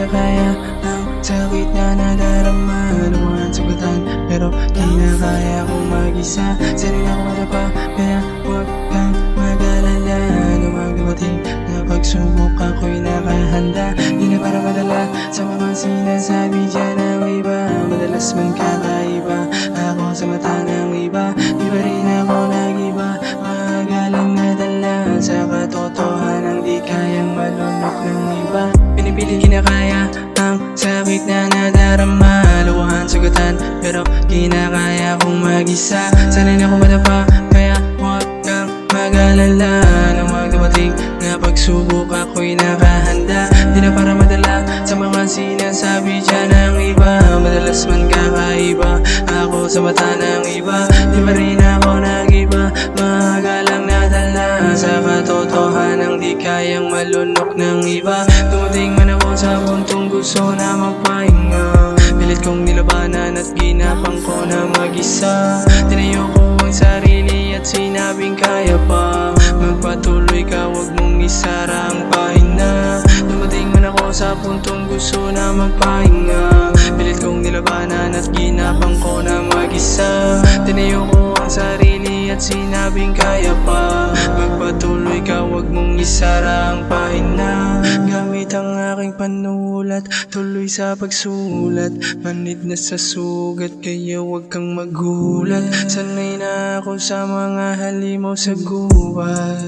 kinakaya ang sakit na nadarama. Lumahan sugatan pero di na kaya kong mag-isa. Sanay na ako madapa kaya huwag kang mag-alala. Lumagabating na pagsubok ako'y nakahanda. Di na para madala sa mga sinasabi dyan ng iba. Madalas man kakaiba ako sa mata ng iba. Di pa rin ako nag-iba, magalang nadala sa katotohanan, di kayang malunok ng iba. Pinipili kinakaya ang sakit na nadarama. Luwahan sugatan pero kinakaya kong mag-isa. Sanay na akong madapa kaya huwag kang mag-alala. Nang magdating na pagsubok ako'y nakahanda. Di na para madala sa mga sinasabi dyan ng iba. Madalas man kakaiba ako sa mata ng iba. Di pa rin ako nag-iba, magalang nadala sa katotohanan, di kayang malunok ng iba. Dumating man ako sa puntong gusto na magpahinga. Pilit kong nilabanan at ginapang ko na mag-isa. Tinayo ko ang sarili at sinabing kaya pa. Magpatuloy ka, wag mong isara ang pahina. Dumating man ako sa puntong gusto na magpahinga. Pilit kong nilabanan at ginapang ko na mag-isa. Tinayo ko ang sarili at sinabing kaya pa. Magpatuloy ka, wag mong isara ang pahina. Gamit ang aking panulat, tuloy sa pagsulat. Manid na sa sugat, kaya wag kang magulat. Sanay na ako sa mga halimaw sa gubat,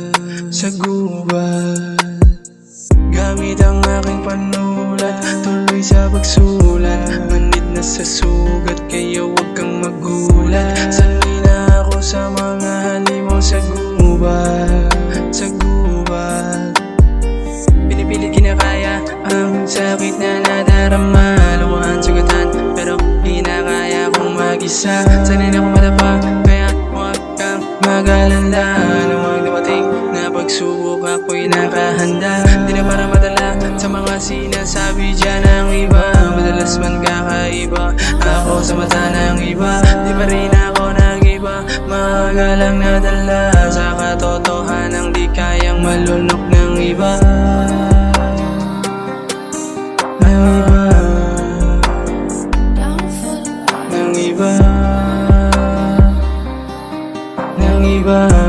sa gubat. Gamit ang aking panulat, tuloy sa pagsulat. Manid na sa sugat, kaya wag kang magulat. Sanay na ako sa mga halimaw sa gubat, sa gubat. Pinipilit kinakaya ang sakit na nadarama. Luwahan sugatan pero kinakaya kong mag-isa. Sanay na akong madapa kaya huwag kang mag-alala. Nang magdating na pagsubok ako'y nakahanda. Di na para madala sa mga sinasabi dyan ng iba. Madalas man kakaiba ako sa mata ng iba. Di pa rin ako nag-iba, magalang nadala sa katotohanan, di kayang malunok ng iba. Ng iba, ng iba, ng iba.